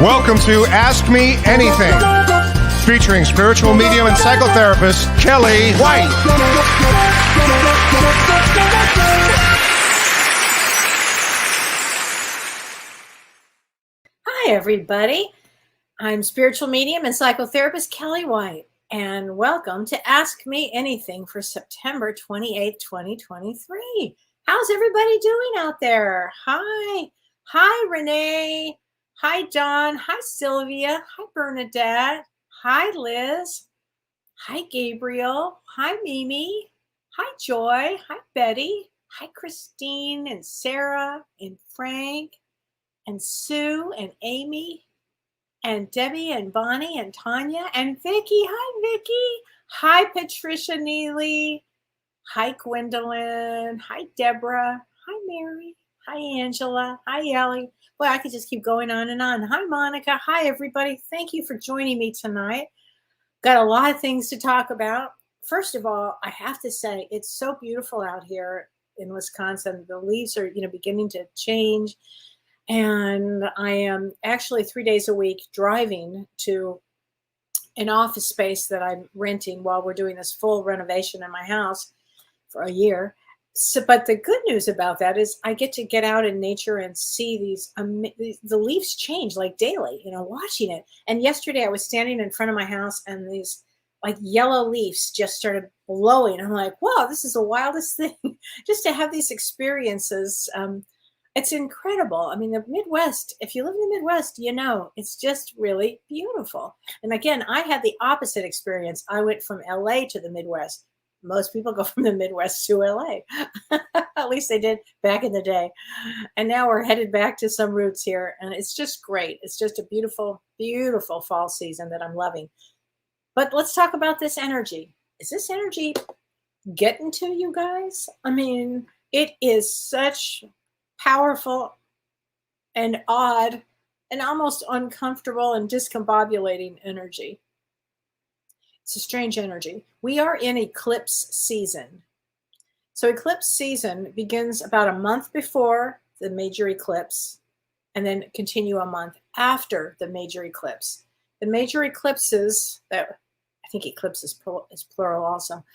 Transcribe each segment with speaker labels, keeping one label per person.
Speaker 1: Welcome to Ask Me Anything, featuring spiritual medium and psychotherapist Kellee White.
Speaker 2: Hi, everybody. I'm spiritual medium and psychotherapist Kellee White, and welcome to Ask Me Anything for September 28th, 2023. How's everybody doing out there? Hi. Hi, Renee. Hi, Dawn. Hi, Sylvia. Hi, Bernadette. Hi, Liz. Hi, Gabriel. Hi, Mimi. Hi, Joy. Hi, Betty. Hi, Christine and Sarah and Frank and Sue and Amy and Debbie and Bonnie and Tanya and Vicky. Hi, Vicky. Hi, Patricia Neely. Hi, Gwendolyn. Hi, Deborah. Hi, Mary. Hi, Angela. Hi, Ellie. Well, I could just keep going on and on. Hi, Monica. Hi, everybody. Thank you for joining me tonight. Got a lot of things to talk about. First of all, I have to say it's so beautiful out here in Wisconsin. The leaves are, beginning to change. And I am actually 3 days a week driving to an office space that I'm renting while we're doing this full renovation in my house for a year. So, but the good news about that is I get to get out in nature and see the leaves change like daily, watching it. And yesterday I was standing in front of my house and these like yellow leaves just started blowing. I'm like, wow, this is the wildest thing just to have these experiences. It's incredible. I mean, the Midwest, if you live in the Midwest, it's just really beautiful. And again, I had the opposite experience. I went from LA to the Midwest. Most people go from the Midwest to LA. At least they did back in the day. And now we're headed back to some roots here. And it's just great. It's just a beautiful, beautiful fall season that I'm loving. But let's talk about this energy. Is this energy getting to you guys? I mean, it is such powerful and odd and almost uncomfortable and discombobulating energy. It's a strange energy. We are in eclipse season. So eclipse season begins about a month before the major eclipse and then continue a month after the major eclipse. The major eclipses, that I think eclipse is plural also,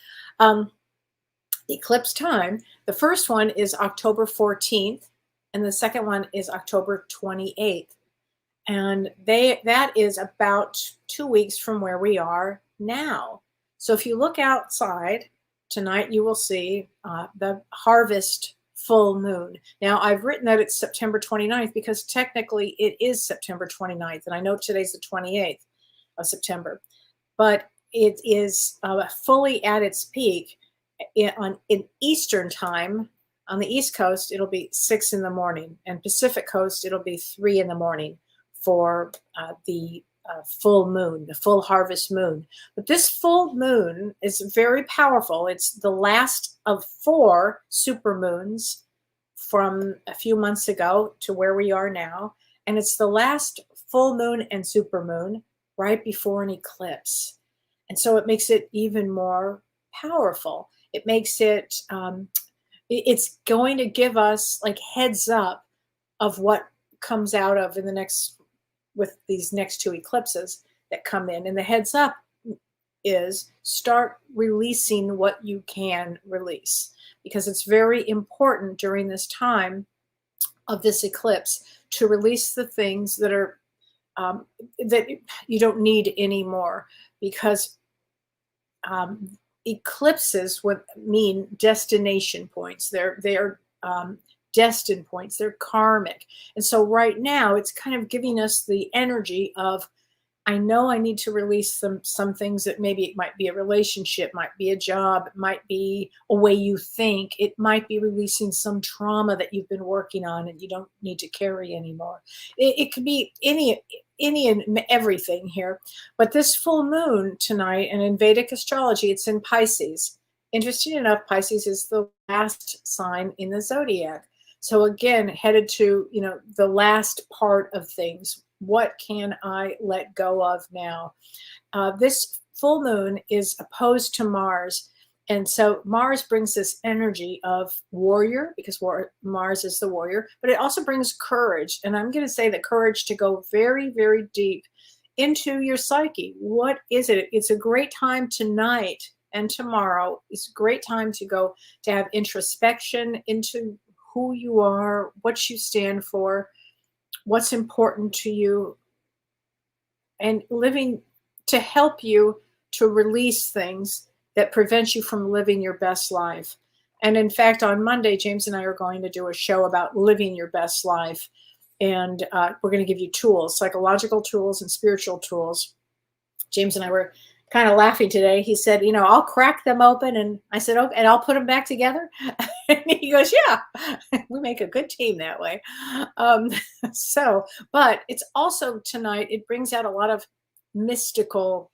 Speaker 2: eclipse time, the first one is October 14th and the second one is October 28th. And that is about 2 weeks from where we are now. So if you look outside tonight, you will see the harvest full moon. Now, I've written that it's September 29th because technically it is September 29th. And I know today's the 28th of September. But it is fully at its peak in Eastern time. On the East Coast, it'll be 6 in the morning. And Pacific Coast, it'll be 3 in the morning for the full moon, the full harvest moon. But this full moon is very powerful. It's the last of 4 supermoons from a few months ago to where we are now. And it's the last full moon and supermoon right before an eclipse. And so it makes it even more powerful. It makes it, it's going to give us like heads up of what comes out of in the next, with these next 2 eclipses that come in. And the heads up is start releasing what you can release, because it's very important during this time of this eclipse to release the things that are that you don't need anymore, because eclipses would mean destination points. They're destined points. They're karmic. And so right now it's kind of giving us the energy of, I know I need to release some things that maybe it might be a relationship, might be a job, it might be a way you think, it might be releasing some trauma that you've been working on and you don't need to carry anymore. It could be any and everything here. But this full moon tonight, and in Vedic astrology, it's in Pisces. Interesting enough, Pisces is the last sign in the zodiac. So again, headed to, the last part of things. What can I let go of now? This full moon is opposed to Mars, And so Mars brings this energy of warrior, because Mars is the warrior, but it also brings courage. And I'm going to say that courage to go very, very deep into your psyche. What is it? It's a great time tonight and tomorrow. It's a great time to go to have introspection into who you are, what you stand for, what's important to you, and living to help you to release things that prevent you from living your best life. And in fact, on Monday, James and I are going to do a show about living your best life. And we're going to give you tools, psychological tools and spiritual tools. James and I were kind of laughing today. He said, I'll crack them open. And I said, okay, and I'll put them back together. And he goes, yeah, we make a good team that way. But it's also tonight, it brings out a lot of mystical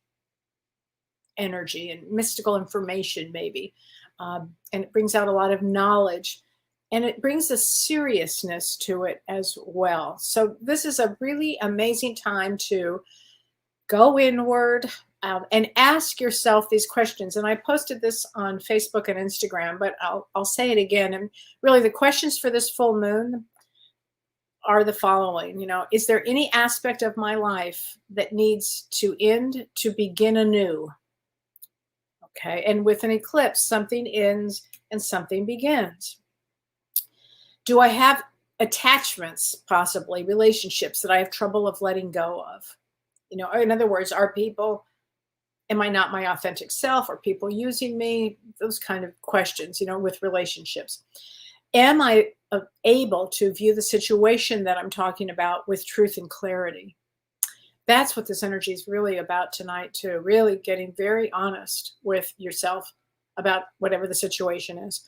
Speaker 2: energy and mystical information, maybe. And it brings out a lot of knowledge, and it brings a seriousness to it as well. So this is a really amazing time to go inward and ask yourself these questions. And I posted this on Facebook and Instagram, but I'll say it again. And really, the questions for this full moon are the following. Is there any aspect of my life that needs to end to begin anew? Okay, and with an eclipse, something ends and something begins. Do I have attachments, possibly relationships that I have trouble of letting go of? In other words, am I not my authentic self? Are people using me? Those kind of questions, with relationships. Am I able to view the situation that I'm talking about with truth and clarity? That's what this energy is really about tonight, too. Really getting very honest with yourself about whatever the situation is.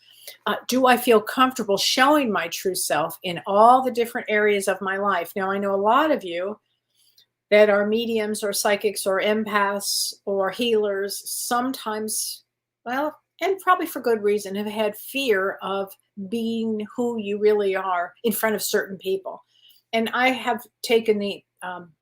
Speaker 2: Do I feel comfortable showing my true self in all the different areas of my life? Now, I know a lot of you that are mediums or psychics or empaths or healers sometimes, well, and probably for good reason, have had fear of being who you really are in front of certain people. And I have taken the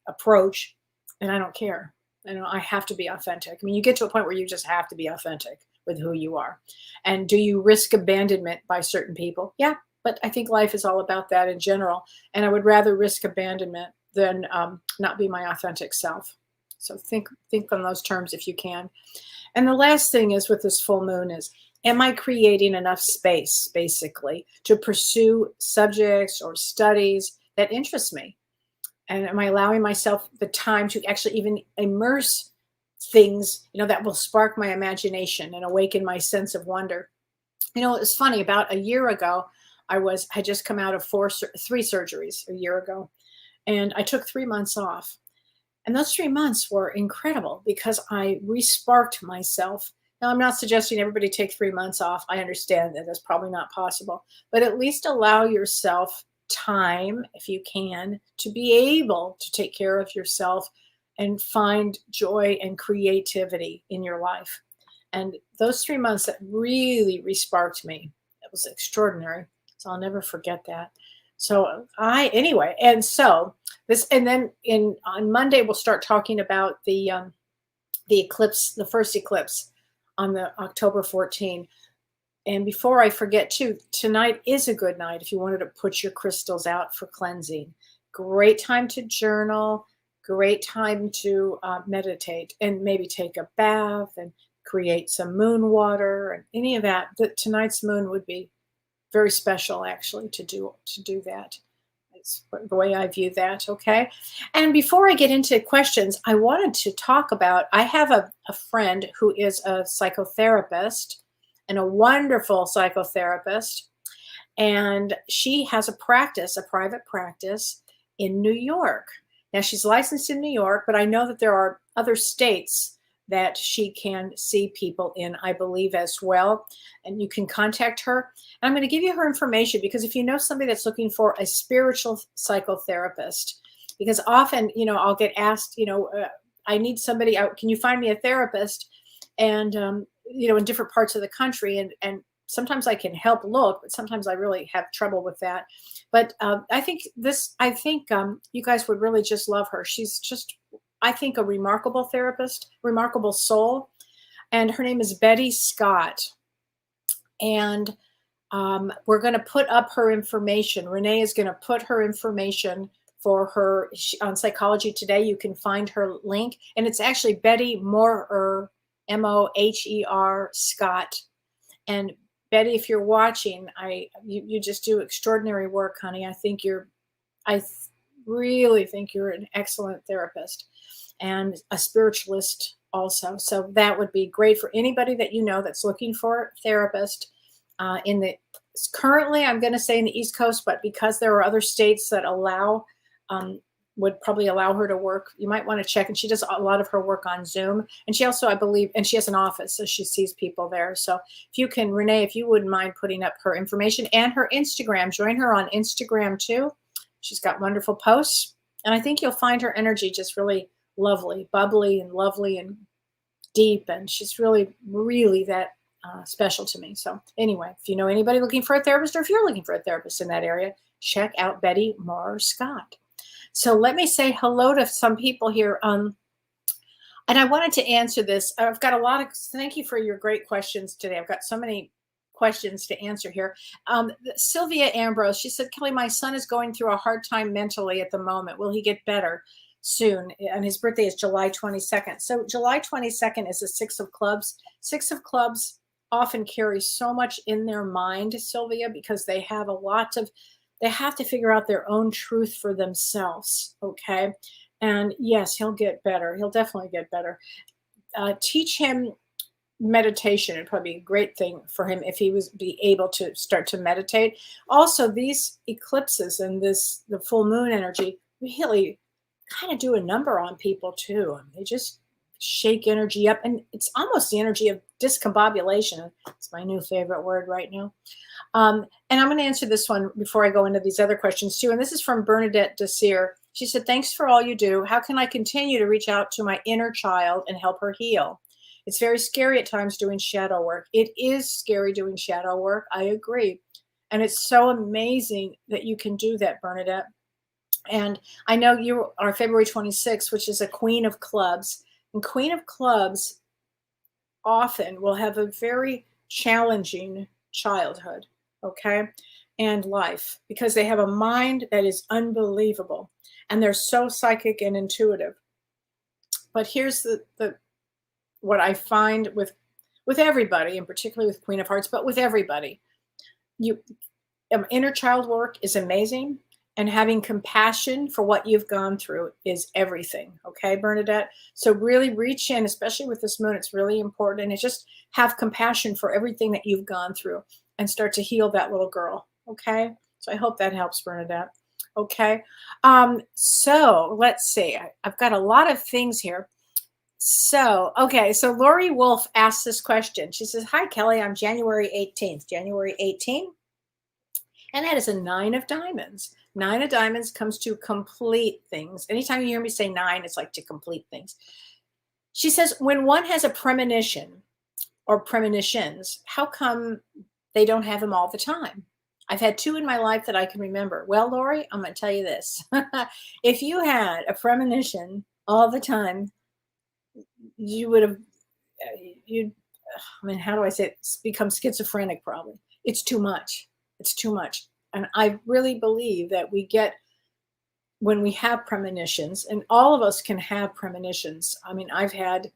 Speaker 2: approach, and I don't care. I have to be authentic. I mean, you get to a point where you just have to be authentic with who you are. And do you risk abandonment by certain people? Yeah, but I think life is all about that in general. And I would rather risk abandonment than not be my authentic self. So think on those terms if you can. And the last thing is with this full moon is, am I creating enough space, basically, to pursue subjects or studies that interest me? And am I allowing myself the time to actually even immerse things, that will spark my imagination and awaken my sense of wonder? It was funny. About a year ago, I had just come out of 3 surgeries a year ago, and I took 3 months off. And those 3 months were incredible because I re-sparked myself. Now, I'm not suggesting everybody take 3 months off. I understand that that's probably not possible, but at least allow yourself time, if you can, to be able to take care of yourself and find joy and creativity in your life. And those 3 months that really re-sparked me, it was extraordinary. So I'll never forget that. So anyway, and so this, and then on Monday, we'll start talking about the eclipse, the first eclipse on the October 14. And before I forget too, tonight is a good night if you wanted to put your crystals out for cleansing. Great time to journal, great time to meditate, and maybe take a bath and create some moon water and any of that. Tonight's moon would be very special, actually, to do that. It's the way I view that, okay? And before I get into questions, I wanted to talk about, I have a friend who is a psychotherapist and a wonderful psychotherapist. And she has a private practice in New York. Now, she's licensed in New York, but I know that there are other states that she can see people in, I believe, as well. And you can contact her. And I'm going to give you her information because if you know somebody that's looking for a spiritual psychotherapist, because often, I'll get asked, I need somebody out. Can you find me a therapist? And, in different parts of the country. And sometimes I can help look, but sometimes I really have trouble with that. But I think you guys would really just love her. She's just, I think, a remarkable therapist, remarkable soul. And her name is Betty Scott. And we're going to put up her information. Renee is going to put her information for her on Psychology Today. You can find her link, and it's actually Betty Moher, Moher Scott. And Betty, if you're watching, you just do extraordinary work, honey. I really think you're an excellent therapist and a spiritualist also. So that would be great for anybody that you know that's looking for a therapist. Currently, I'm going to say in the East Coast, but because there are other states that would probably allow her to work, you might want to check. And she does a lot of her work on Zoom. And she also, I believe, and she has an office, so she sees people there. So if you can, Renee, if you wouldn't mind putting up her information and her Instagram, join her on Instagram too. She's got wonderful posts. And I think you'll find her energy just really lovely, bubbly and deep. And she's really, really that special to me. So anyway, if you know anybody looking for a therapist, or if you're looking for a therapist in that area, check out Betty Moher Scott. So let me say hello to some people here. And I wanted to answer this. I've got thank you for your great questions today. I've got so many questions to answer here. Sylvia Ambrose, she said, Kellee, my son is going through a hard time mentally at the moment. Will he get better soon? And his birthday is July 22nd. So July 22nd is a 6 of clubs. 6 of clubs often carry so much in their mind, Sylvia, because they have they have to figure out their own truth for themselves. Okay. And yes, he'll get better. He'll definitely get better. Teach him meditation. It'd probably be a great thing for him if he was be able to start to meditate. Also, these eclipses and the full moon energy really kind of do a number on people too. They just shake energy up, and it's almost the energy of discombobulation. It's my new favorite word right now. And I'm going to answer this one before I go into these other questions too. And this is from Bernadette Desir. She said, thanks for all you do. How can I continue to reach out to my inner child and help her heal? It's very scary at times doing shadow work. It is scary doing shadow work. I agree. And it's so amazing that you can do that, Bernadette. And I know you are February 26th, which is a Queen of Clubs. And Queen of Clubs often will have a very challenging childhood, okay, and life, because they have a mind that is unbelievable. And they're so psychic and intuitive. But here's what I find with everybody, and particularly with Queen of Hearts, but with everybody, inner child work is amazing, and having compassion for what you've gone through is everything. Okay, Bernadette. So really reach in, especially with this moon. It's really important, and it's just have compassion for everything that you've gone through and start to heal that little girl. Okay. So I hope that helps, Bernadette. Okay. So let's see. I've got a lot of things here. So, okay. So Lori Wolf asked this question. She says, hi, Kellee. I'm January 18th. January 18th. And that is a 9 of diamonds. 9 of diamonds comes to complete things. Anytime you hear me say 9, it's like to complete things. She says, when one has a premonition or premonitions, how come they don't have them all the time? I've had 2 in my life that I can remember. Well, Lori, I'm going to tell you this. If you had a premonition all the time, you would have, how do I say it? Become schizophrenic probably. It's too much. It's too much. And I really believe that when we have premonitions, and all of us can have premonitions. I mean, I've had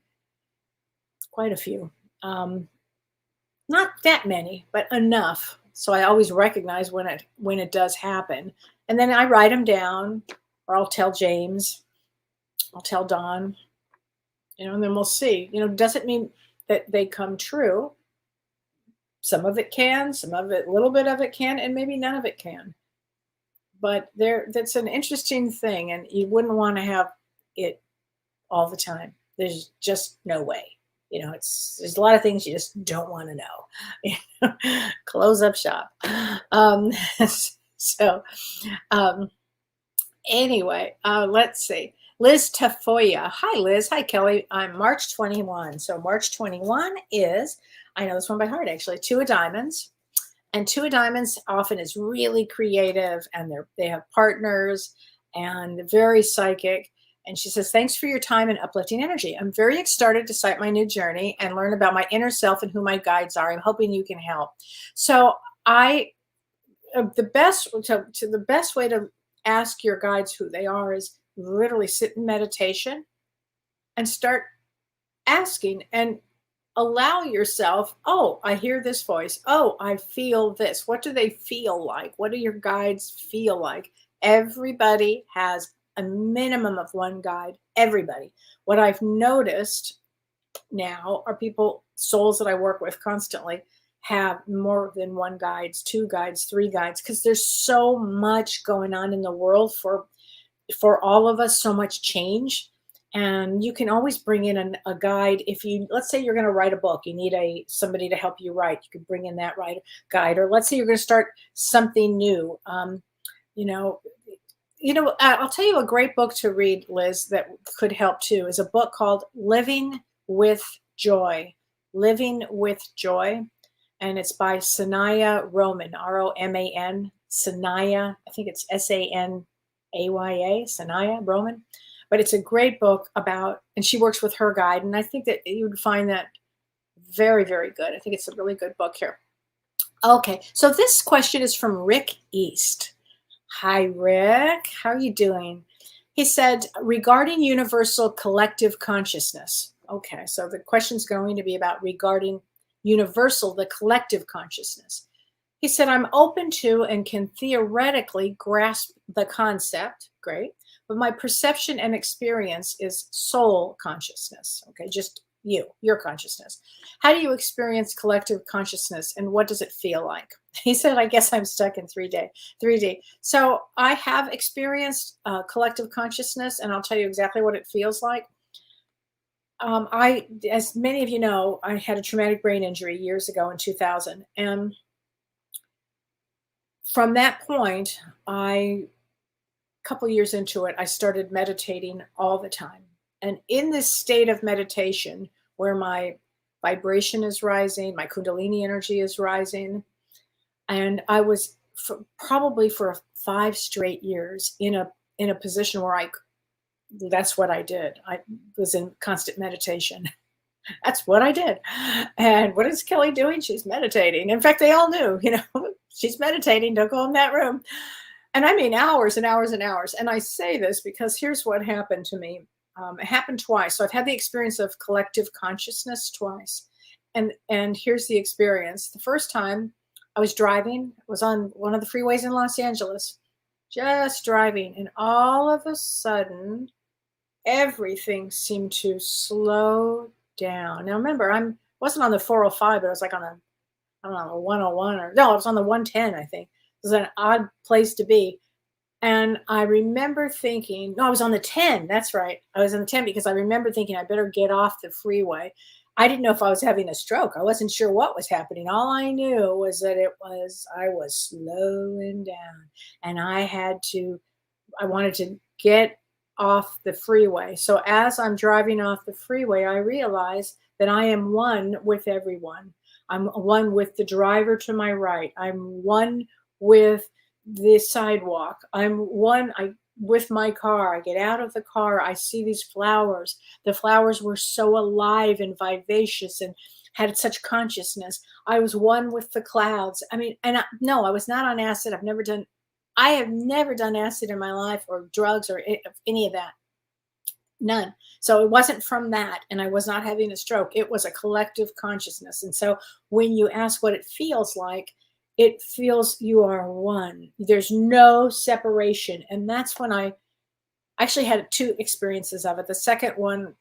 Speaker 2: quite a few. Not that many, but enough. So I always recognize when it does happen. And then I write them down, or I'll tell James, I'll tell Don, and then we'll see. Doesn't mean that they come true. Some of it can, some of it, a little bit of it can, and maybe none of it can. But that's an interesting thing, and you wouldn't want to have it all the time. There's just no way. There's a lot of things you just don't want to know. Close up shop. Anyway, let's see. Liz Tafoya. Hi, Liz. Hi, Kellee. I'm March 21. So March 21 is, I know this one by heart, actually, 2 of diamonds. And 2 of diamonds often is really creative, and they have partners, and very psychic. And she says, thanks for your time and uplifting energy. I'm very excited to start my new journey and learn about my inner self and who my guides are. I'm hoping you can help. So the best way to ask your guides who they are is literally sit in meditation and start asking and allow yourself, oh, I hear this voice. Oh, I feel this. What do they feel like? What do your guides feel like? Everybody has a minimum of one guide. Everybody. What I've noticed now are souls that I work with constantly have more than one guides, two guides, three guides, because there's so much going on in the world for all of us, so much change. And you can always bring in a guide. If let's say you're going to write a book, you need somebody to help you write. You could bring in that guide. Or let's say you're going to start something new. I'll tell you a great book to read, Liz, that could help too, is a book called Living with Joy. Living with Joy. And it's by Sanaya Roman, Roman, Sanaya. I think it's Sanaya, Sanaya Roman. But it's a great book and she works with her guide. And I think that you would find that very, very good. I think it's a really good book here. Okay, so this question is from Rick East. Hi, Rick. How are you doing? He said, regarding universal collective consciousness. Okay, so the question's going to be about regarding universal, the collective consciousness. He said, I'm open to and can theoretically grasp the concept. Great. But my perception and experience is soul consciousness. Okay, just your consciousness. How do you experience collective consciousness and what does it feel like? He said, I guess I'm stuck in 3D. So I have experienced collective consciousness, and I'll tell you exactly what it feels like. As many of you know, I had a traumatic brain injury years ago in 2000. And from that point, a couple years into it, I started meditating all the time. And in this state of meditation, where my vibration is rising, my Kundalini energy is rising, and I was probably for 5 straight years in a position where that's what I did. I was in constant meditation. That's what I did. And what is Kellee doing? She's meditating. In fact, they all knew, she's meditating. Don't go in that room. And I mean hours and hours and hours. And I say this because here's what happened to me. It happened twice. So I've had the experience of collective consciousness twice. And here's the experience. The first time I was driving, I was on one of the freeways in Los Angeles, just driving. And all of a sudden, everything seemed to slow down. Now remember, I wasn't on the 405, but I was like on the 101 I was on the 110, I think. It was an odd place to be. And I remember thinking, no, I was on the 10. That's right. I was on the 10 because I remember thinking I better get off the freeway. I didn't know if I was having a stroke. I wasn't sure what was happening. All I knew was that I was slowing down and I wanted to get off the freeway. So as I'm driving off the freeway, I realize that I am one with everyone. I'm one with the driver to my right. I'm one with the sidewalk. I'm one with my car. I get out of the car. I see these flowers. The flowers were so alive and vivacious and had such consciousness. I was one with the clouds. I mean, no, I was not on acid. I have never done acid in my life or drugs or any of that. None. So it wasn't from that. And I was not having a stroke. It was a collective consciousness. And so when you ask what it feels like, it feels you are one. There's no separation. And that's when I actually had 2 experiences of it. The second one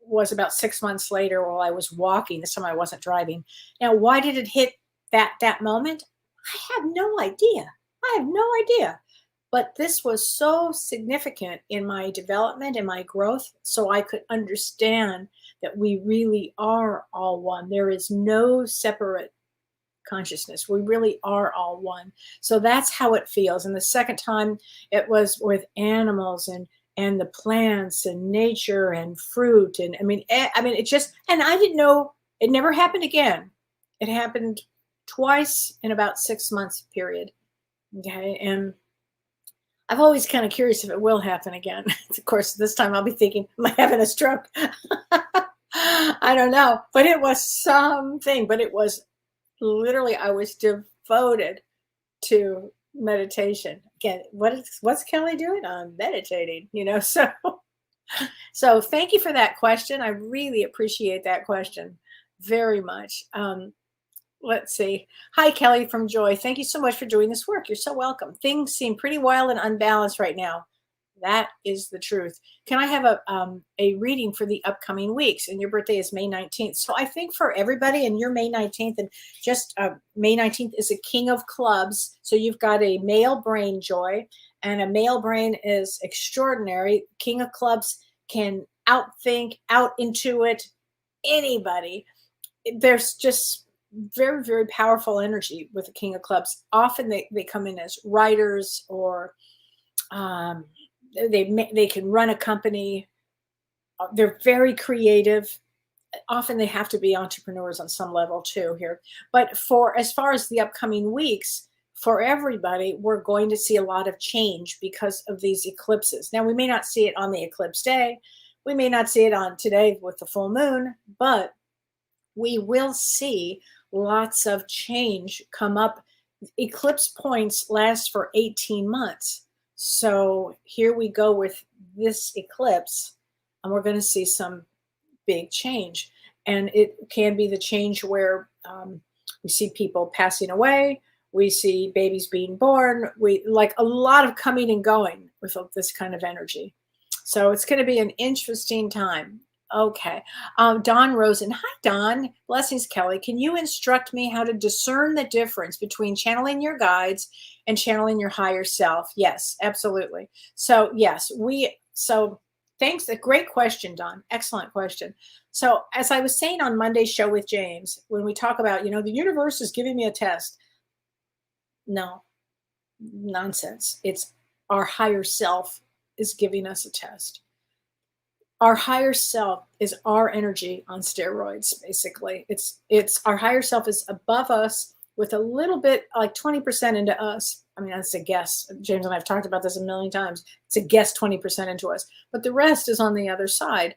Speaker 2: was about 6 months later while I was walking. This time I wasn't driving. Now, why did it hit that moment? I have no idea. But this was so significant in my development and my growth, so I could understand that we really are all one. There is no separate consciousness. We really are all one. So that's how it feels. And the second time it was with animals and the plants and nature and fruit. And I mean, it just, and I didn't know, it never happened again. It happened twice in about 6 months period. Okay. And I've always kind of curious if it will happen again. Of course, this time I'll be thinking, am I having a stroke? I don't know, but it was something. But it was literally, I was devoted to meditation. Again, what's Kellee doing? I'm meditating, So thank you for that question. I really appreciate that question very much. Let's see. Hi, Kellee from Joy. Thank you so much for doing this work. You're so welcome. Things seem pretty wild and unbalanced right now. That is the truth. Can I have a reading for the upcoming weeks? And your birthday is May 19th. So I think for everybody, and you're May 19th, and just May 19th is a King of Clubs. So you've got a male brain, Joy, and a male brain is extraordinary. King of Clubs can outthink, out-intuit anybody. There's just very, very powerful energy with the King of Clubs. Often they come in as writers, or they can run a company. They're very creative. Often they have to be entrepreneurs on some level too here. But for as far as the upcoming weeks, for everybody, we're going to see a lot of change because of these eclipses. Now, we may not see it on the eclipse day. We may not see it on today with the full moon, but we will see lots of change come up. Eclipse points last for 18 months. So here we go with this eclipse, and we're going to see some big change. And it can be the change where we see people passing away. We see babies being born. We like a lot of coming and going with this kind of energy. So it's going to be an interesting time. Okay. Don Rosen. Hi, Don. Blessings, Kellee. Can you instruct me how to discern the difference between channeling your guides and channeling your higher self? Yes, absolutely. So, yes, thanks. A great question, Don. Excellent question. So, as I was saying on Monday's show with James, when we talk about, the universe is giving me a test. No, nonsense. It's our higher self is giving us a test. Our higher self is our energy on steroids, basically. It's our higher self is above us with a little bit, like 20% into us. I mean, that's a guess. James and I have talked about this a million times. It's a guess 20% into us, but the rest is on the other side.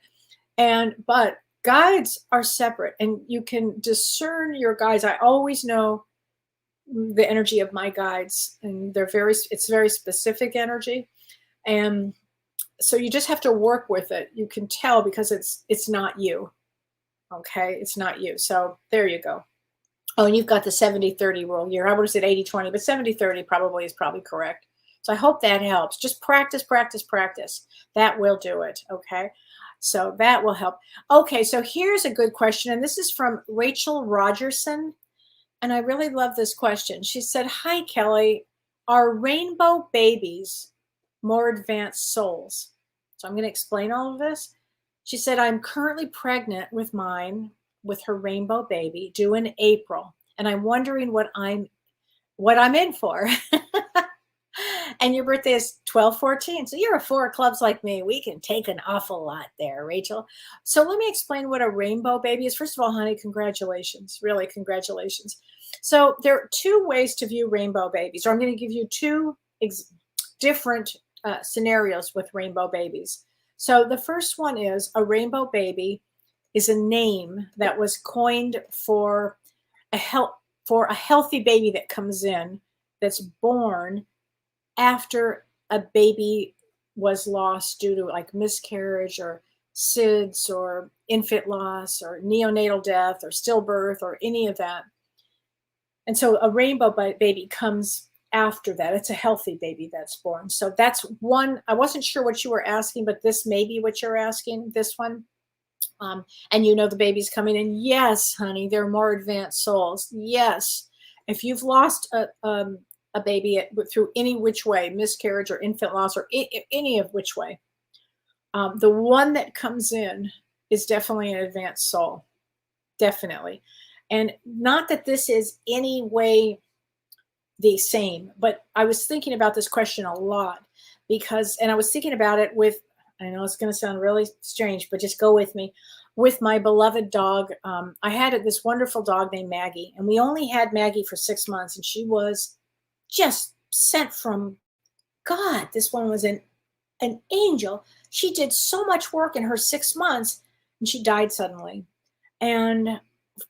Speaker 2: But guides are separate, and you can discern your guides. I always know the energy of my guides, and it's very specific energy. And so you just have to work with it. You can tell because it's not you. Okay, it's not you. So there you go. Oh, and you've got the 70-30 rule here. I would have said 80-20, but 70-30 probably is correct. So I hope that helps. Just practice, practice, practice. That will do it. Okay, so that will help. Okay, so here's a good question, and this is from Rachel Rogerson, and I really love this question. She said, "Hi, Kellee. Are rainbow babies more advanced souls?" So I'm going to explain all of this. She said, "I'm currently pregnant with her rainbow baby due in April. And I'm wondering what I'm in for." And your birthday is 12/14. So you're a 4 clubs like me. We can take an awful lot there, Rachel. So let me explain what a rainbow baby is. First of all, honey, congratulations. Really, congratulations. So there are 2 ways to view rainbow babies. Or I'm going to give you 2 different scenarios with rainbow babies. So the first one is a rainbow baby is a name that was coined for a healthy baby that comes in, that's born after a baby was lost due to like miscarriage or SIDS or infant loss or neonatal death or stillbirth or any of that. And so a rainbow baby comes after that. It's a healthy baby that's born. So that's one. I wasn't sure what you were asking, but this may be what you're asking, this one. And the baby's coming in. Yes, honey, they're more advanced souls. Yes. If you've lost a baby through any which way, miscarriage or infant loss or any of which way, the one that comes in is definitely an advanced soul. Definitely. And not that this is any way the same, but I was thinking about this question a lot and I was thinking about it with, I know it's going to sound really strange, but just go with me, with my beloved dog. I had this wonderful dog named Maggie, and we only had Maggie for 6 months, and she was just sent from God, this one was an angel. She did so much work in her 6 months and she died suddenly. And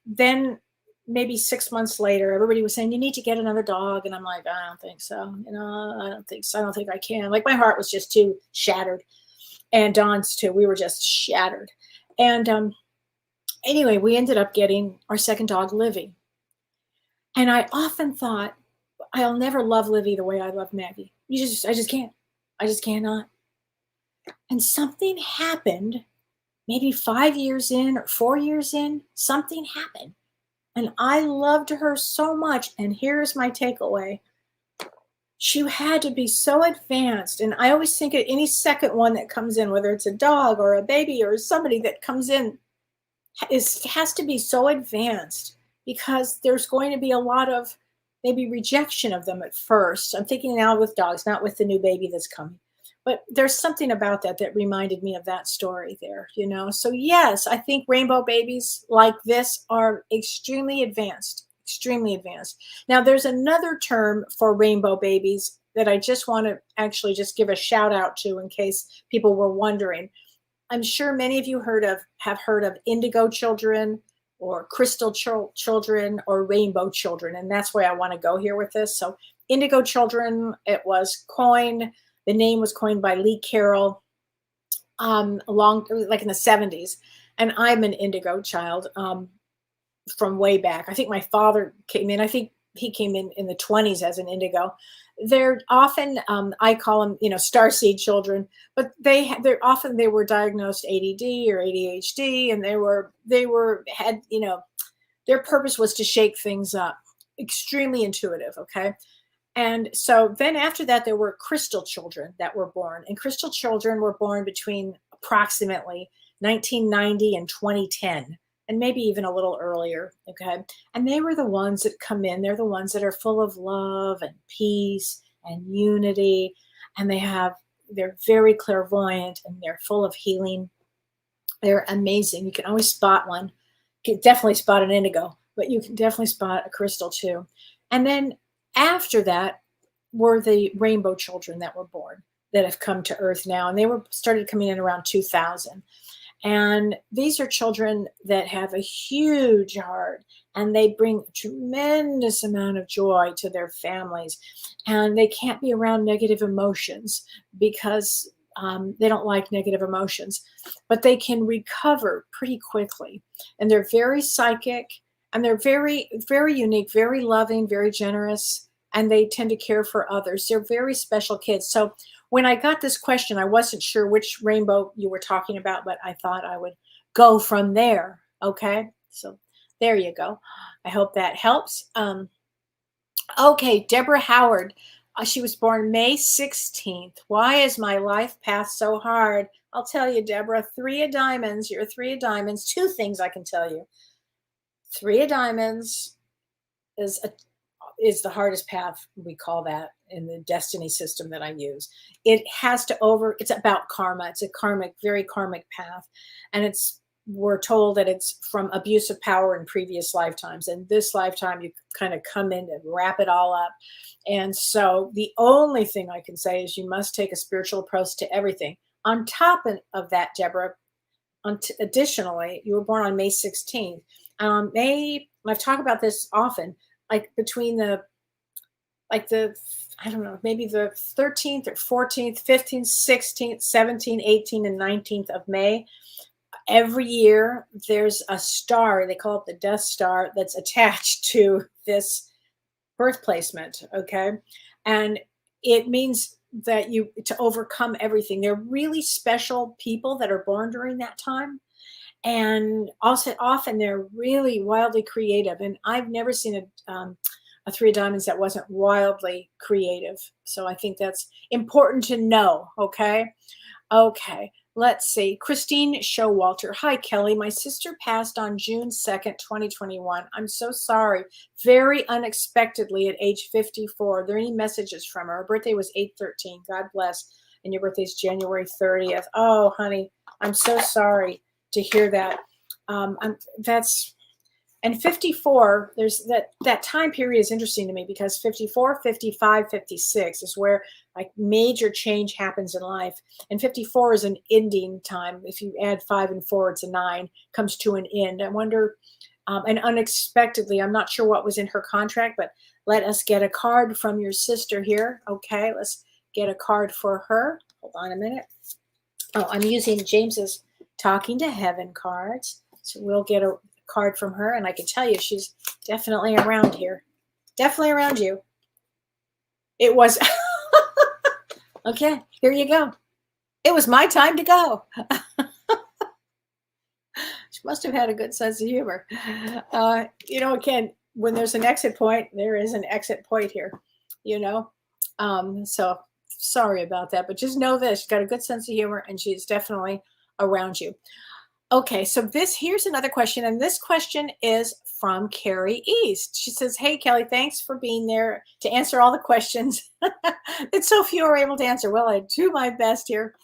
Speaker 2: then maybe 6 months later, everybody was saying, you need to get another dog. And I'm like, I don't think so. I don't think so. I don't think I can. Like my heart was just too shattered. And Dawn's too. We were just shattered. And anyway, we ended up getting our second dog, Livy. And I often thought, I'll never love Livy the way I love Maggie. I just can't. I just cannot. And something happened, maybe 5 years in or 4 years in, something happened. And I loved her so much. And here's my takeaway. She had to be so advanced. And I always think of any second one that comes in, whether it's a dog or a baby or somebody that comes in, has to be so advanced because there's going to be a lot of maybe rejection of them at first. I'm thinking now with dogs, not with the new baby that's coming. But there's something about that reminded me of that story there, So yes, I think rainbow babies like this are extremely advanced, extremely advanced. Now there's another term for rainbow babies that I just want to actually just give a shout out to in case people were wondering. I'm sure many of you have heard of indigo children or crystal children or rainbow children. And that's where I want to go here with this. So indigo children, the name was coined by Lee Carroll like in the 70s. And I'm an indigo child from way back. I think my father came in. I think he came in the 20s as an indigo. They're often, I call them, starseed children, but they were diagnosed ADD or ADHD, and had their purpose was to shake things up. Extremely intuitive. Okay. And so then after that, there were crystal children that were born, and crystal children were born between approximately 1990 and 2010, and maybe even a little earlier. Okay. And they were the ones that come in. They're the ones that are full of love and peace and unity. And they're very clairvoyant and they're full of healing. They're amazing. You can always spot one. You can definitely spot an indigo, but you can definitely spot a crystal too. And then after that were the rainbow children that were born that have come to Earth now. And they started coming in around 2000. And these are children that have a huge heart and they bring a tremendous amount of joy to their families. And they can't be around negative emotions because they don't like negative emotions, but they can recover pretty quickly. And they're very psychic. And they're very, very unique, very loving, very generous, and they tend to care for others. They're very special kids. So when I got this question, I wasn't sure which rainbow you were talking about, but I thought I would go from there. Okay, so there you go. I hope that helps. Okay, Deborah Howard. She was born May 16th. Why is my life path so hard? I'll tell you, Deborah, 3 of diamonds. You're a 3 of diamonds. 2 things I can tell you. 3 of diamonds is the hardest path, we call that in the destiny system that I use. It's about karma. It's a very karmic path. And we're told that it's from abuse of power in previous lifetimes. And this lifetime, you kind of come in and wrap it all up. And so the only thing I can say is you must take a spiritual approach to everything. On top of that, Deborah, additionally, you were born on May 16th. I've talked about this often, like between I don't know, maybe the 13th or 14th, 15th, 16th, 17th, 18th, and 19th of May. Every year there's a star, they call it the Death Star, that's attached to this birth placement. Okay. And it means that to overcome everything. They're really special people that are born during that time. And also often they're really wildly creative. And I've never seen a 3 of diamonds that wasn't wildly creative. So I think that's important to know. Okay. Let's see. Christine Showalter. Hi, Kellee. My sister passed on June 2nd, 2021. I'm so sorry. Very unexpectedly at age 54. Are there any messages from her? Her birthday was 8/13. God bless. And your birthday is January 30th. Oh, honey, I'm so sorry to hear that. And 54, there's that time period is interesting to me because 54, 55, 56 is where like major change happens in life. And 54 is an ending time. If you add 5 and 4, it's a 9, comes to an end. I wonder, and unexpectedly, I'm not sure what was in her contract, but let us get a card from your sister here. Okay, let's get a card for her. Hold on a minute. Oh, I'm using James's Talking to Heaven cards. So we'll get a card from her, and I can tell you she's definitely around here. Definitely around you. It was okay, here you go. It was my time to go. She must have had a good sense of humor. Again, when there's an exit point, there is an exit point here, so sorry about that, but just know this, she's got a good sense of humor and she's definitely around you. Okay, so here's another question, and this question is from Carrie East. She says, hey, Kellee, thanks for being there to answer all the questions that so few are able to answer. Well, I do my best here.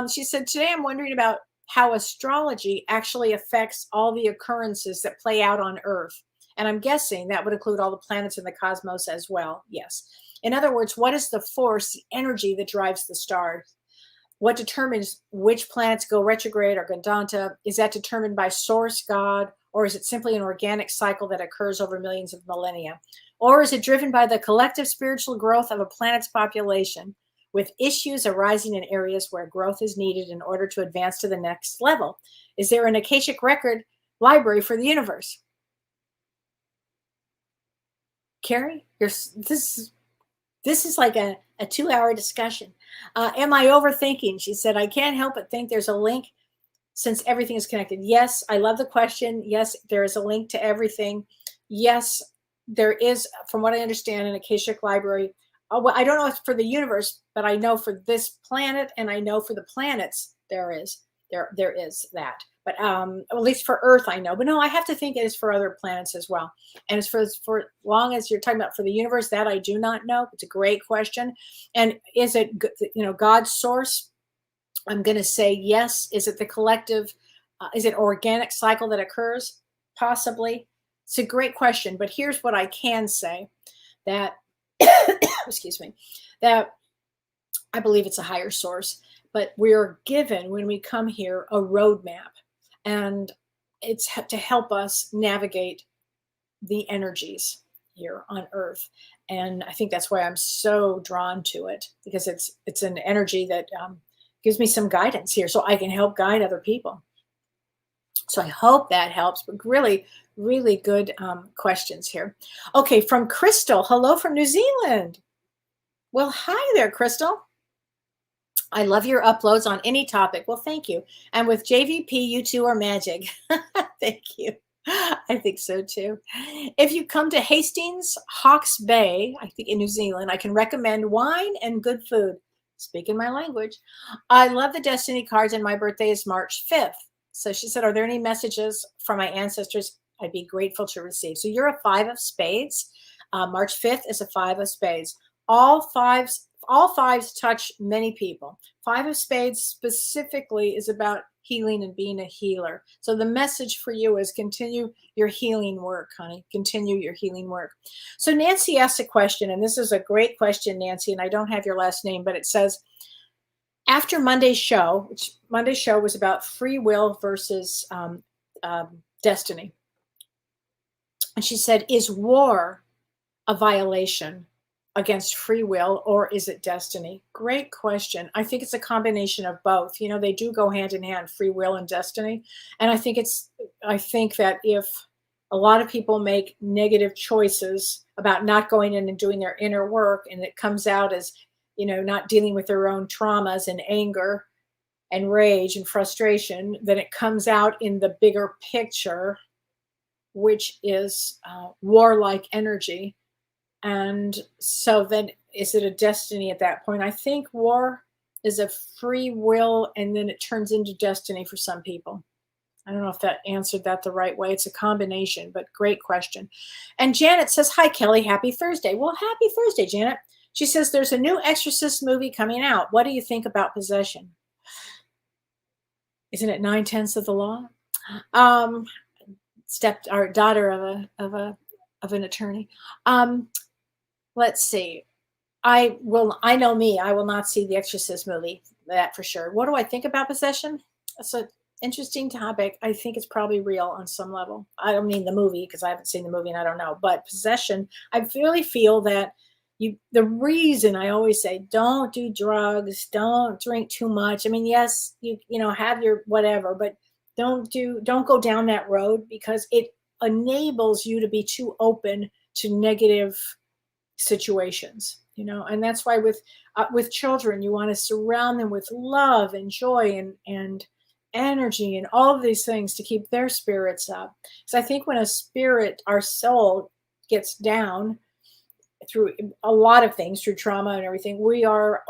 Speaker 2: She said, today I'm wondering about how astrology actually affects all the occurrences that play out on Earth. And I'm guessing that would include all the planets in the cosmos as well. Yes. In other words, what is the force, the energy that drives the stars? What determines which planets go retrograde or Gandanta? Is that determined by source, God, or is it simply an organic cycle that occurs over millions of millennia? Or is it driven by the collective spiritual growth of a planet's population, with issues arising in areas where growth is needed in order to advance to the next level? Is there an Akashic record library for the universe? Carrie, this is like a 2-hour discussion. Am I overthinking? She said, I can't help but think there's a link since everything is connected. Yes, I love the question. Yes, there is a link to everything. Yes, there is, from what I understand, an Akashic library. Well, I don't know if for the universe, but I know for this planet, and I know for the planets there is that. But at least for Earth, I know. But no, I have to think it is for other planets as well. And as for long as you're talking about for the universe, that I do not know. It's a great question. And is it God's source? I'm going to say yes. Is it the collective? Is it organic cycle that occurs? Possibly. It's a great question. But here's what I can say: that excuse me, that I believe it's a higher source. But we're given, when we come here, a roadmap. And it's to help us navigate the energies here on Earth. And I think that's why I'm so drawn to it, because it's an energy that gives me some guidance here so I can help guide other people. So I hope that helps. But really, really good questions here. Okay, from Crystal. Hello from New Zealand. Well, hi there, Crystal. I love your uploads on any topic. Well, thank you. And with JVP, you two are magic. Thank you. I think so too. If you come to Hastings, Hawke's Bay, I think in New Zealand, I can recommend wine and good food. Speaking my language. I love the Destiny cards, and my birthday is March 5th. So she said, are there any messages from my ancestors I'd be grateful to receive? So you're a 5 of spades. March 5th is a 5 of spades. All fives touch many people. 5 of spades specifically is about healing and being a healer. So the message for you is continue your healing work, honey. Continue your healing work. So Nancy asked a question, and this is a great question, Nancy, and I don't have your last name, but it says, after Monday's show, which Monday's show was about free will versus destiny. And she said, is war a violation against free will, or is it destiny? Great question. I think it's a combination of both. They do go hand in hand, free will and destiny. And I think that if a lot of people make negative choices about not going in and doing their inner work, and it comes out as, not dealing with their own traumas and anger and rage and frustration, then it comes out in the bigger picture, which is warlike energy. And so then is it a destiny at that point? I think war is a free will, and then it turns into destiny for some people. I don't know if that answered that the right way. It's a combination, but great question. And Janet says, hi, Kellee, happy Thursday. Well, happy Thursday, Janet. She says, there's a new Exorcist movie coming out. What do you think about possession? Isn't it 9/10 of the law? daughter of an attorney. Let's see. I know me. I will not see the Exorcist movie. That for sure. What do I think about possession? That's an interesting topic. I think it's probably real on some level. I don't mean the movie because I haven't seen the movie and I don't know. But possession, I really feel that the reason I always say don't do drugs, don't drink too much. I mean, yes, you have your whatever, but don't go down that road because it enables you to be too open to negative situations, and that's why with children, you want to surround them with love and joy and energy and all of these things to keep their spirits up. So I think when our soul gets down through a lot of things, through trauma and everything, we are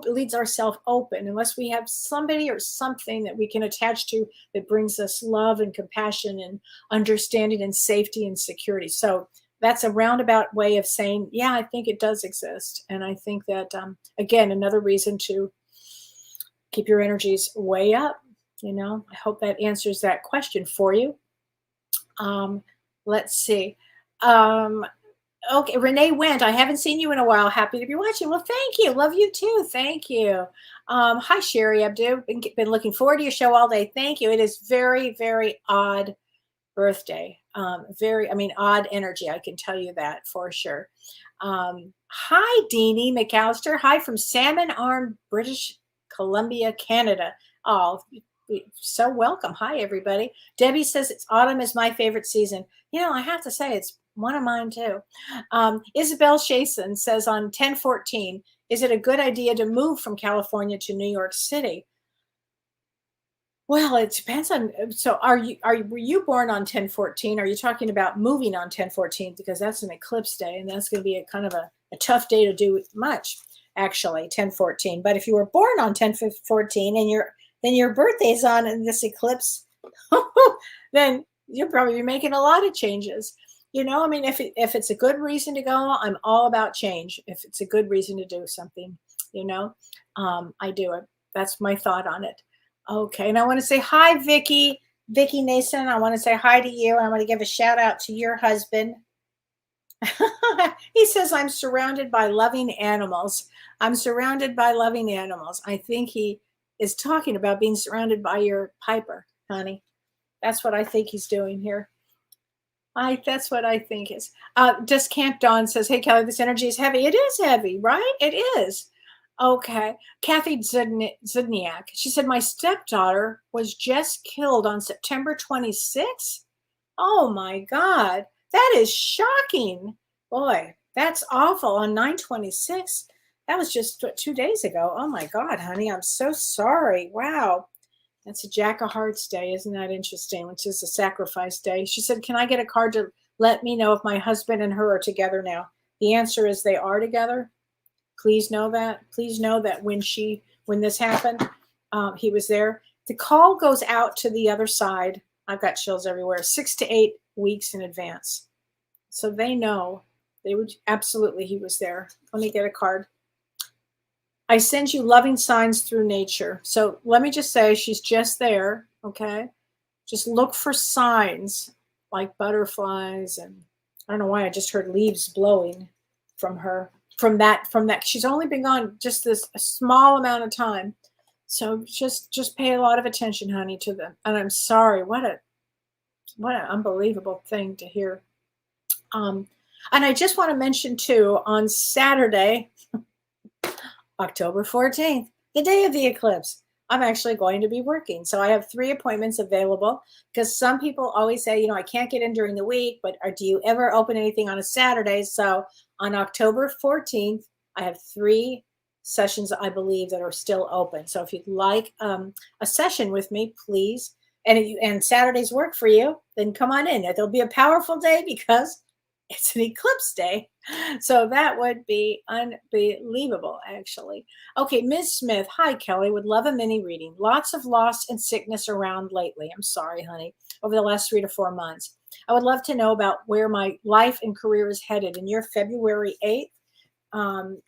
Speaker 2: leads ourselves open unless we have somebody or something that we can attach to that brings us love and compassion and understanding and safety and security. So that's a roundabout way of saying, yeah, I think it does exist. And I think that, again, another reason to keep your energies way up. I hope that answers that question for you. Let's see. Okay, Renee Wendt, I haven't seen you in a while. Happy to be watching. Well, thank you. Love you too. Thank you. Hi, Sherry Abdu. Been looking forward to your show all day. Thank you. It is very, very odd birthday. Odd energy. I can tell you that for sure. Hi, Deanie McAllister. Hi from Salmon Arm, British Columbia, Canada. Oh, so welcome. Hi, everybody. Debbie says autumn is my favorite season. I have to say it's one of mine too. Isabel Shason says on 10/14, is it a good idea to move from California to New York City? Well, it depends on. So, were you born on 10/14? Are you talking about moving on 10/14 because that's an eclipse day, and that's going to be a kind of a tough day to do much. Actually, 10/14. But if you were born on 10/14 and then your birthday's on this eclipse, then you'll probably be making a lot of changes. If it's a good reason to go, I'm all about change. If it's a good reason to do something, I do it. That's my thought on it. Okay, and I want to say hi, Vicky Nason. I want to say hi to you. I want to give a shout out to your husband. He says, I'm surrounded by loving animals. I'm surrounded by loving animals. I think he is talking about being surrounded by your Piper, honey. That's what I think he's doing here. That's what I think is. Just Camp Dawn says, hey, Kellee, this energy is heavy. It is heavy, right? It is. Okay. Kathy Zudniak. She said, my stepdaughter was just killed on September 26th. Oh, my God. That is shocking. Boy, that's awful. On 9/26. That was just 2 days ago. Oh, my God, honey. I'm so sorry. Wow. That's a Jack of Hearts day. Isn't that interesting? Which is a sacrifice day. She said, can I get a card to let me know if my husband and her are together now? The answer is they are together. Please know that. Please know that when this happened, he was there. The call goes out to the other side. I've got chills everywhere. 6 to 8 weeks in advance. So they know. They would absolutely, he was there. Let me get a card. I send you loving signs through nature. So let me just say she's just there, okay? Just look for signs like butterflies, and I don't know why I just heard leaves blowing from her. From that, she's only been gone just a small amount of time. So just pay a lot of attention, honey, to them. And I'm sorry, what an unbelievable thing to hear. And I just want to mention too, on Saturday, October 14th, the day of the eclipse, I'm actually going to be working. So I have 3 appointments available because some people always say, I can't get in during the week, but do you ever open anything on a Saturday? So on October 14th, I have 3 sessions, I believe, that are still open. So if you'd like a session with me, please, and Saturdays work for you, then come on in. It'll be a powerful day because it's an eclipse day. So that would be unbelievable, actually. Okay, Ms. Smith. Hi, Kellee. Would love a mini reading. Lots of loss and sickness around lately. I'm sorry, honey. Over the last 3 to 4 months. I would love to know about where my life and career is headed. And you're February 8th.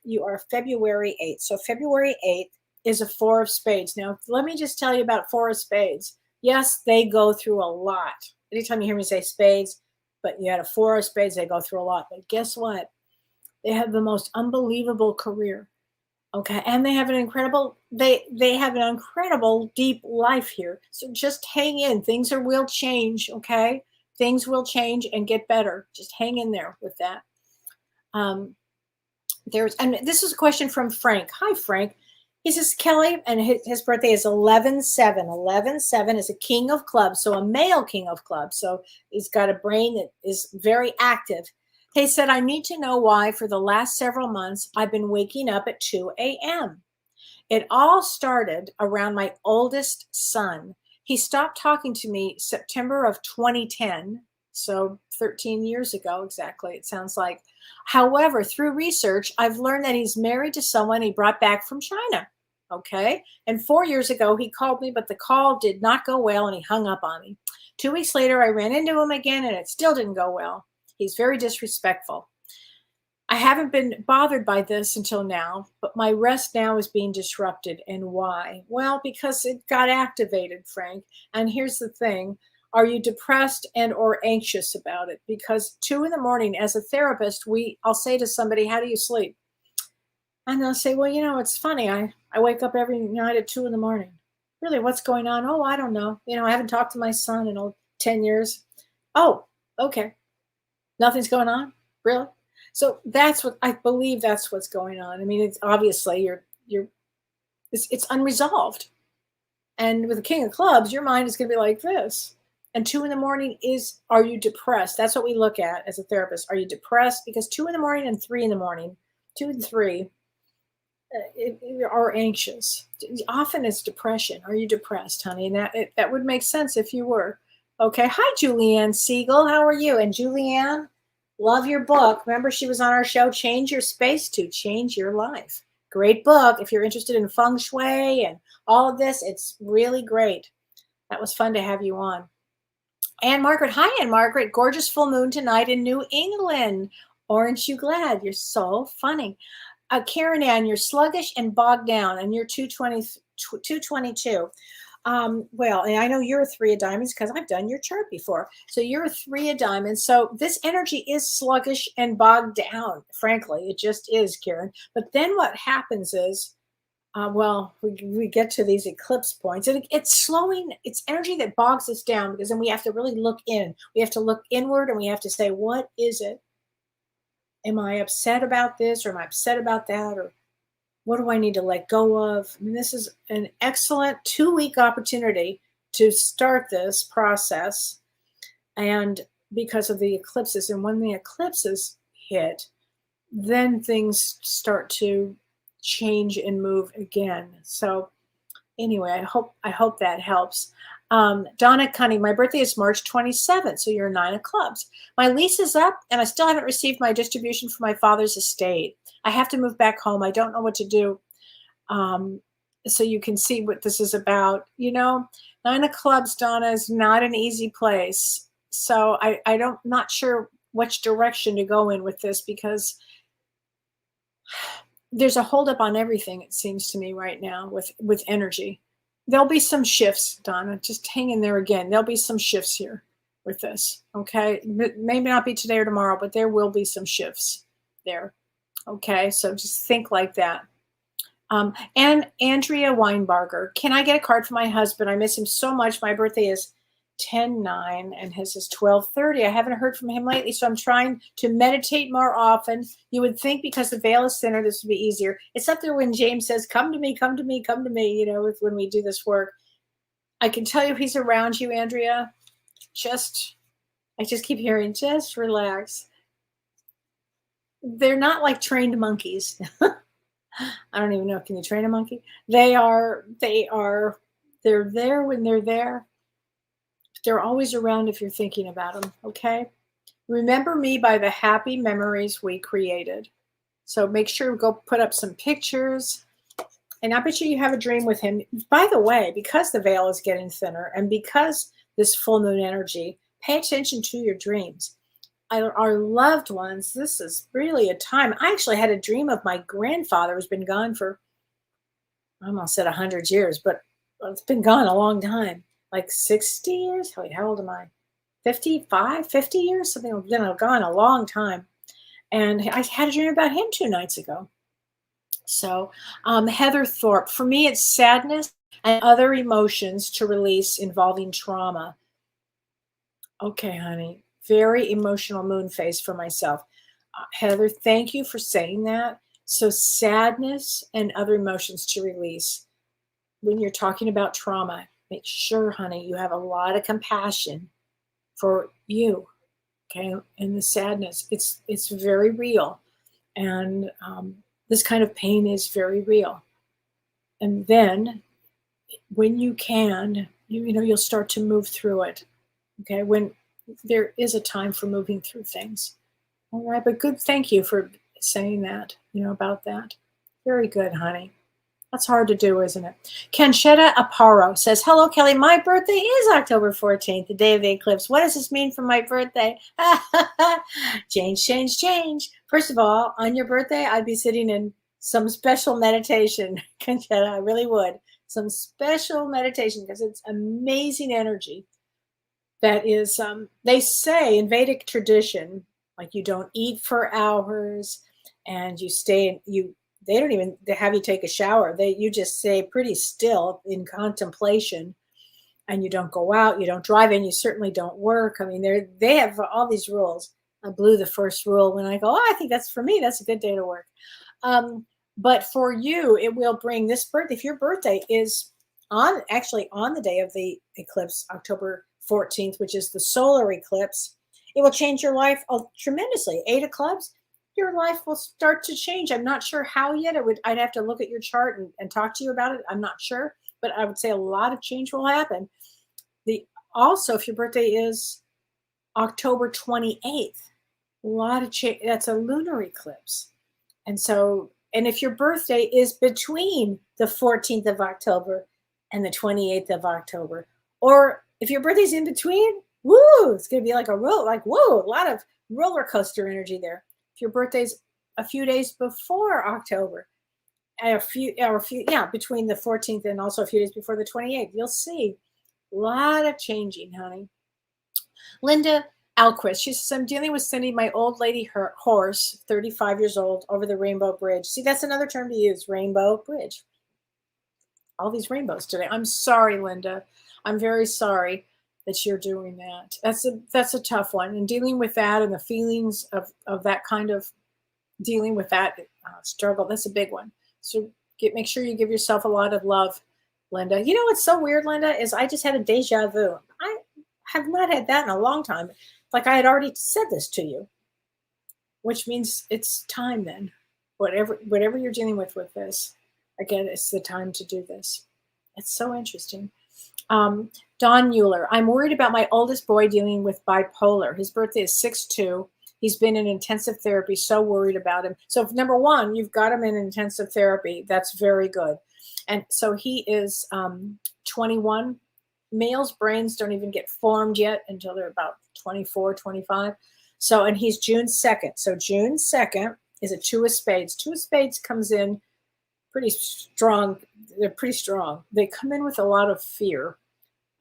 Speaker 2: You are February 8th. So February 8th is a 4 of spades. Now, let me just tell you about 4 of spades. Yes, they go through a lot. anytime you hear me say spades, but you had a 4 of spades, they go through a lot. But guess what? They have the most unbelievable career. Okay. And they have an incredible, they have an incredible deep life here. So just hang in. Things will change. Okay. Things will change and get better. Just hang in there with that. And this is a question from Frank. Hi, Frank. He says, Kellee, and his birthday is 11/7. 11/7 is a king of clubs, so a male king of clubs. So he's got a brain that is very active. He said, I need to know why for the last several months I've been waking up at 2 a.m. It all started around my oldest son. He stopped talking to me September of 2010, so 13 years ago exactly, it sounds like. However, through research, I've learned that he's married to someone he brought back from China. Okay. And 4 years ago, he called me, but the call did not go well and he hung up on me. 2 weeks later, I ran into him again and it still didn't go well. He's very disrespectful. I haven't been bothered by this until now, but my rest now is being disrupted. And why? Well, because it got activated, Frank. And here's the thing. Are you depressed and or anxious about it? Because 2 a.m, as a therapist, I'll say to somebody, how do you sleep? And they'll say, well, it's funny. I wake up every night at 2 a.m. Really, what's going on? Oh, I don't know. I haven't talked to my son in 10 years. Oh, okay. Nothing's going on? Really? So that's what I believe. That's what's going on. I mean, it's obviously it's unresolved. And with the King of Clubs, your mind is going to be like this. And 2 a.m. are you depressed? That's what we look at as a therapist. Are you depressed? Because 2 a.m. and 3 a.m, 2 and 3, are anxious. Often it's depression. Are you depressed, honey? And that would make sense if you were. Okay. Hi, Julianne Siegel. How are you? And Julianne, love your book. Remember, she was on our show, Change Your Space to Change Your Life. Great book. If you're interested in feng shui and all of this, it's really great. That was fun to have you on. Anne Margaret. Hi, Anne Margaret. Gorgeous full moon tonight in New England. Aren't you glad? You're so funny. Karen Ann, you're sluggish and bogged down, and you're 222. Well, and I know you're a 3 of diamonds because I've done your chart before. So you're a 3 of diamonds. So this energy is sluggish and bogged down. Frankly, it just is, Karen. But then what happens is, we get to these eclipse points, and it's slowing. It's energy that bogs us down because then we have to really look in. We have to look inward, and we have to say, what is it? Am I upset about this, or am I upset about that, or what do I need to let go of? I mean, this is an excellent 2-week opportunity to start this process. And because of the eclipses, and when the eclipses hit, then things start to change and move again. So anyway, I hope that helps. Donna Cunning, my birthday is March 27th, so you're 9 of clubs. My lease is up, and I still haven't received my distribution for my father's estate. I have to move back home. I don't know what to do. So you can see what this is about. 9 of clubs, Donna, is not an easy place. So I'm not sure which direction to go in with this, because there's a holdup on everything, it seems to me right now with energy. There'll be some shifts, Donna. Just hang in there again. There'll be some shifts here with this, okay? Maybe not be today or tomorrow, but there will be some shifts there, okay? So just think like that. And Andrea Weinbarger, can I get a card for my husband? I miss him so much. My birthday is 10/9 and his is 12/30. I haven't heard from him lately, so I'm trying to meditate more often. You would think because the veil is thinner, this would be easier. It's up there when James says, come to me, come to me, come to me, when we do this work. I can tell you he's around you, Andrea. I just keep hearing, just relax. They're not like trained monkeys. I don't even know. Can you train a monkey? They're there when they're there. They're always around if you're thinking about them, okay? Remember me by the happy memories we created. So make sure to go put up some pictures. And I bet you have a dream with him. By the way, because the veil is getting thinner and because this full moon energy, pay attention to your dreams. Our loved ones, this is really a time. I actually had a dream of my grandfather who's been gone for, I almost said 100 years, but it's been gone a long time. Like 60 years? Wait, how old am I? 55, 50 years, something, gone a long time. And I had a dream about him 2 nights ago. So, Heather Thorpe, for me, it's sadness and other emotions to release involving trauma. Okay, honey, very emotional moon phase for myself. Heather, thank you for saying that. So, sadness and other emotions to release. When you're talking about trauma, make sure, honey, you have a lot of compassion for you. Okay, and the sadness, it's very real, and this kind of pain is very real. And then, when you can, you'll start to move through it. Okay, when there is a time for moving through things. All right, but good. Thank you for saying that. About that. Very good, honey. That's hard to do, isn't it? Kenshetta Aparo says, hello, Kellee. My birthday is October 14th, the day of the eclipse. What does this mean for my birthday? Change, change, change. First of all, on your birthday, I'd be sitting in some special meditation. Kenshetta, I really would. Some special meditation, because it's amazing energy. That is, they say in Vedic tradition, like, you don't eat for hours, and you stay, they don't even have you take a shower. You just stay pretty still in contemplation, and you don't go out, you don't drive, and you certainly don't work. I mean, they have all these rules. I blew the first rule when I go, I think that's, for me, that's a good day to work. But for you, it will bring this birthday. If your birthday is on the day of the eclipse, October 14th, which is the solar eclipse, it will change your life tremendously. 8 of clubs, your life will start to change. I'm not sure how yet. I'd have to look at your chart and talk to you about it. I'm not sure, but I would say a lot of change will happen. Also, if your birthday is October 28th, a lot of change. That's a lunar eclipse. And if your birthday is between the 14th of October and the 28th of October, or if your birthday's in between, woo, it's going to be like a lot of roller coaster energy there. If your birthday's a few days before October, between the 14th and also a few days before the 28th, you'll see a lot of changing, honey. Linda Alquist, she says, I'm dealing with sending my old lady horse, 35 years old, over the Rainbow Bridge. See, that's another term to use, Rainbow Bridge. All these rainbows today. I'm sorry, Linda. I'm very sorry that you're doing that. That's a tough one. And dealing with that and the feelings of that kind of dealing with that struggle, that's a big one. So make sure you give yourself a lot of love, Linda. You know what's so weird, Linda, is I just had a deja vu. I have not had that in a long time. Like I had already said this to you, which means it's time then. Whatever you're dealing with this, again, it's the time to do this. It's so interesting. Don Mueller, I'm worried about my oldest boy dealing with bipolar. His birthday is 6/2. He's been in intensive therapy, so worried about him. So number one, you've got him in intensive therapy. That's very good. And so he is 21. Males' brains don't even get formed yet until they're about 24, 25. So, and he's June 2nd. So June 2nd is a 2 of spades. 2 of spades comes in pretty strong. They're pretty strong. They come in with a lot of fear,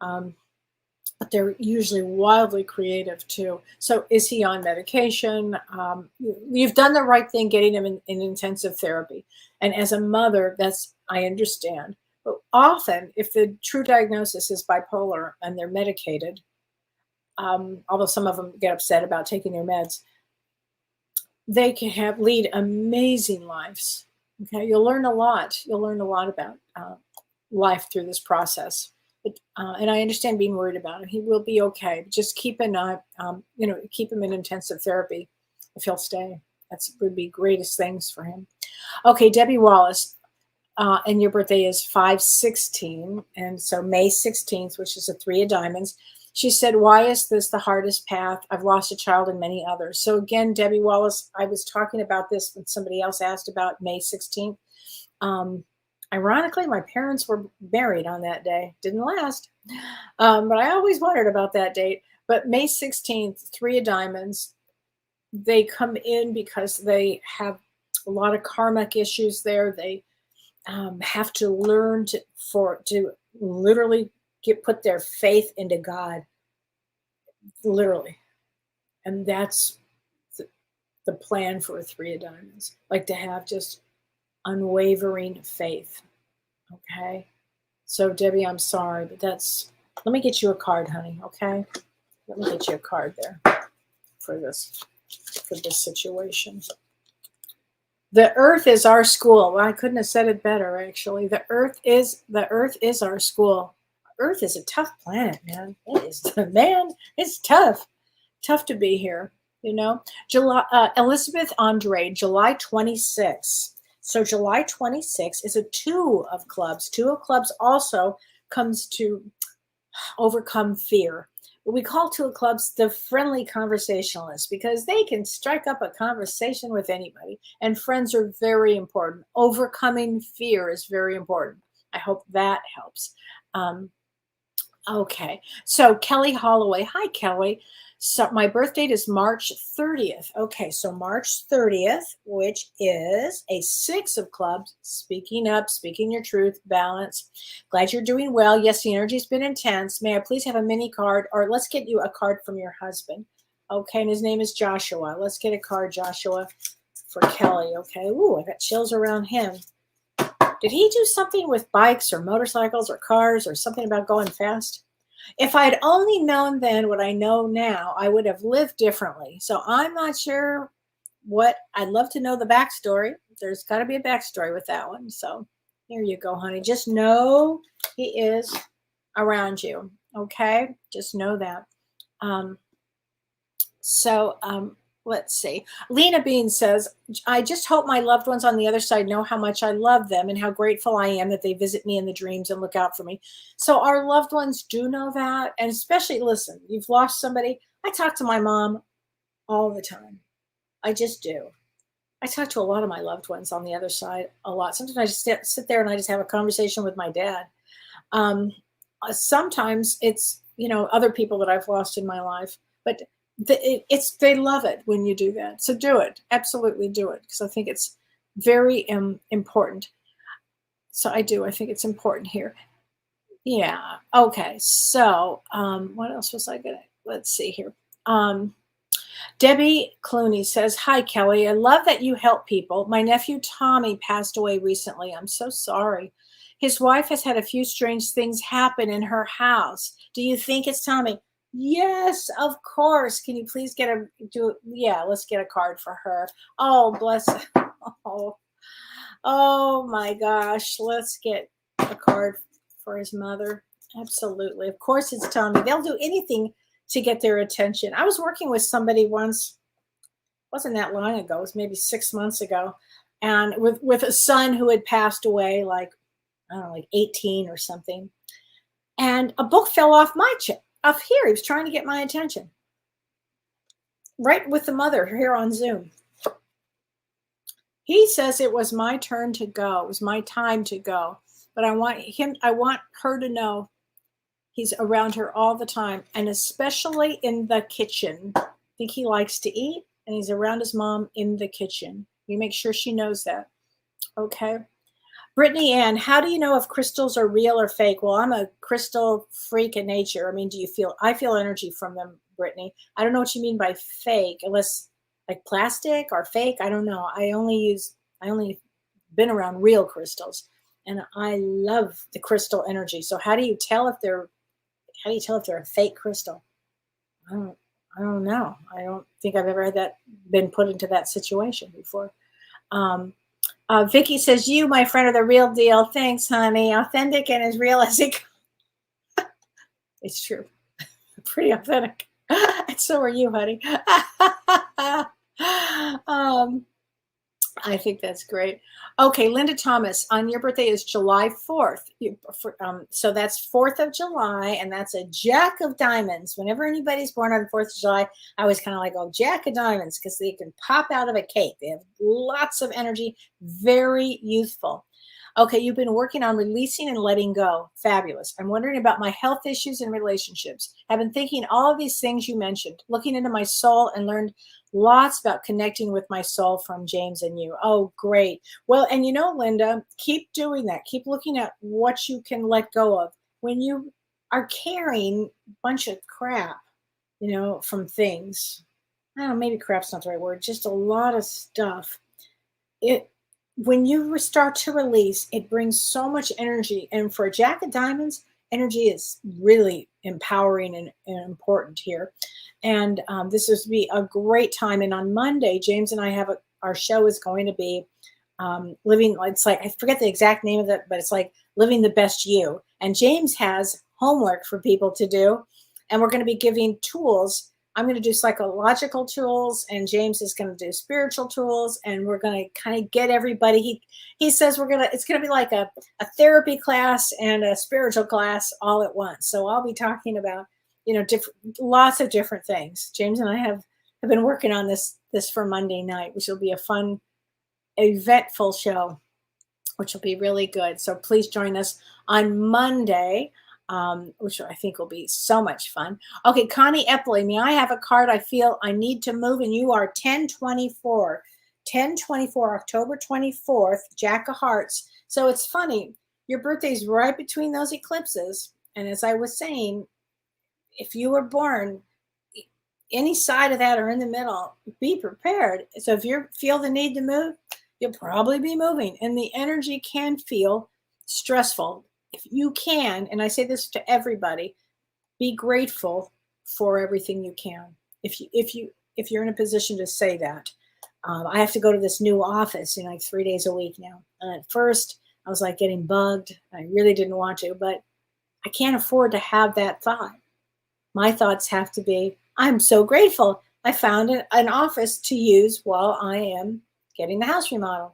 Speaker 2: but they're usually wildly creative too. So is he on medication? You've done the right thing getting him in intensive therapy. And as a mother, I understand. But often, if the true diagnosis is bipolar and they're medicated, although some of them get upset about taking their meds, they can lead amazing lives. Okay, you'll learn a lot. You'll learn a lot about life through this process. But, and I understand being worried about him. He will be okay. Just keep an eye, keep him in intensive therapy if he'll stay. Would be greatest things for him. Okay, Debbie Wallace, and your birthday is 5/16, and so May 16th, which is a 3 of diamonds. She said, why is this the hardest path? I've lost a child and many others. So again, Debbie Wallace, I was talking about this when somebody else asked about May 16th. Ironically, my parents were married on that day. Didn't last. But I always wondered about that date. But May 16th, 3 of diamonds, they come in because they have a lot of karmic issues there. They have to learn to literally put their faith into God. literally. And that's the plan for a 3 of diamonds, like to have just unwavering faith. Okay. So Debbie, I'm sorry, but let me get you a card, honey. Okay. Let me get you a card there for this situation. The earth is our school. Well, I couldn't have said it better, actually. The earth is our school. Earth is a tough planet, man. It is, man, it's tough. Tough to be here, you know. Elizabeth Andre, July 26th. So July 26th is a 2 of clubs. 2 of clubs also comes to overcome fear. We call 2 of clubs the friendly conversationalist because they can strike up a conversation with anybody, and friends are very important. Overcoming fear is very important. I hope that helps. Okay, so Kellee Holloway. Hi, Kellee. So my birth date is March 30th. Okay, so March 30th, which is a 6 of clubs, speaking up, speaking your truth, balance. Glad you're doing well. Yes, the energy's been intense. May I please have a mini card, or let's get you a card from your husband. Okay, and his name is Joshua. Let's get a card, Joshua, for Kellee. Okay, ooh, I got chills around him. Did he do something with bikes or motorcycles or cars or something about going fast? If I had only known then what I know now, I would have lived differently. So I'm not sure what, I'd love to know the backstory. There's got to be a backstory with that one. So here you go, honey. Just know he is around you. Okay? Just know that. Let's see. Lena Bean says, I just hope my loved ones on the other side know how much I love them and how grateful I am that they visit me in the dreams and look out for me. So our loved ones do know that. And especially, listen, you've lost somebody. I talk to my mom all the time. I just do. I talk to a lot of my loved ones on the other side a lot. Sometimes I just sit there and I just have a conversation with my dad. Sometimes it's, other people that I've lost in my life. But they love it when you do that. So do it. Absolutely do it. Because I think it's very important. So I think it's important here. Yeah. Okay. So what else was I gonna, let's see here. Debbie Clooney says, hi, Kellee. I love that you help people. My nephew Tommy passed away recently. I'm so sorry. His wife has had a few strange things happen in her house. Do you think it's Tommy? Yes, of course. Can you please let's get a card for her. Oh, bless her. Oh my gosh. Let's get a card for his mother. Absolutely. Of course it's Tommy. They'll do anything to get their attention. I was working with somebody once, wasn't that long ago, it was maybe 6 months ago, and with a son who had passed away, like 18 or something. And a book fell off my chip. Up here, he was trying to get my attention. Right with the mother here on Zoom. He says it was my turn to go. It was my time to go. But I want her to know he's around her all the time, and especially in the kitchen. I think he likes to eat, and he's around his mom in the kitchen. You make sure she knows that. Okay. Brittany Ann, how do you know if crystals are real or fake? Well, I'm a crystal freak in nature. I mean, I feel energy from them, Brittany. I don't know what you mean by fake, unless like plastic or fake. I don't know. I only been around real crystals, and I love the crystal energy. So how do you tell if they're a fake crystal? I don't know. I don't think I've ever been put into that situation before. Vicky says, you, my friend, are the real deal. Thanks, honey. Authentic and as real as it goes. It's true. Pretty authentic. And so are you, honey. I think that's great. Okay, Linda Thomas, on your birthday is July 4th. So that's 4th of July, and that's a Jack of Diamonds. Whenever anybody's born on the 4th of July, I always kind of like, oh, Jack of Diamonds, because they can pop out of a cake. They have lots of energy, very youthful. Okay, you've been working on releasing and letting go. Fabulous. I'm wondering about my health issues and relationships. I've been thinking all of these things you mentioned, looking into my soul, and learned lots about connecting with my soul from James and you. Oh, great. Well, and Linda, keep doing that. Keep looking at what you can let go of. When you are carrying a bunch of crap, from things. I don't know, maybe crap's not the right word, just a lot of stuff. When you start to release, it brings so much energy. And for a Jack of Diamonds, energy is really empowering and important here. And this is be a great time. And on Monday, James and I have our show is going to be living. It's like, I forget the exact name of it, but it's like living the best you. And James has homework for people to do. And we're going to be giving tools. I'm going to do psychological tools, and James is going to do spiritual tools, and we're going to kind of get everybody. He says it's going to be like a therapy class and a spiritual class all at once. So I'll be talking about, lots of different things. James and I have been working on this for Monday night, which will be a fun, eventful show, which will be really good. So please join us on Monday. Which I think will be so much fun. Okay, Connie Epley, may I have a card? I feel I need to move, and you are 1024. 1024, October 24th, Jack of Hearts. So it's funny, your birthday's right between those eclipses. And as I was saying, if you were born any side of that or in the middle, be prepared. So if you feel the need to move, you'll probably be moving. And the energy can feel stressful. If you can, and I say this to everybody, be grateful for everything you can. If you're in a position to say that. I have to go to this new office, like 3 days a week now. And at first, I was like getting bugged. I really didn't want to, but I can't afford to have that thought. My thoughts have to be, I'm so grateful I found an office to use while I am getting the house remodeled.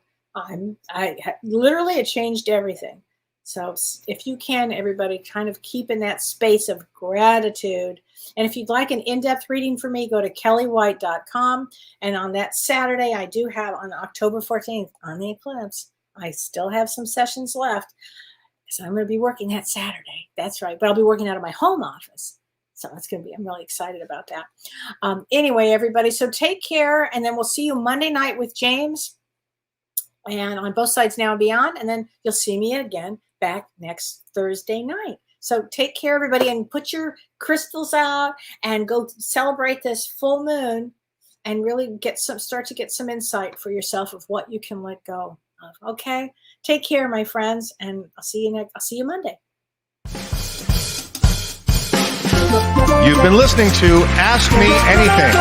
Speaker 2: Literally, it changed everything. So if you can, everybody, kind of keep in that space of gratitude. And if you'd like an in-depth reading from me, go to kelleewhite.com. And on that Saturday, I do have on October 14th on the eclipse, I still have some sessions left. So I'm going to be working that Saturday. That's right. But I'll be working out of my home office. So it's going to be, I'm really excited about that. Anyway, everybody, so take care. And then we'll see you Monday night with James. And on Both Sides Now and Beyond. And then you'll see me again back next Thursday night. So take care, everybody, and put your crystals out and go celebrate this full moon and really start to get some insight for yourself of what you can let go of. Okay? Take care, my friends, and I'll see you Monday.
Speaker 1: You've been listening to Ask Me Anything,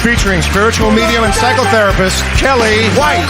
Speaker 1: featuring spiritual medium and psychotherapist Kellee White.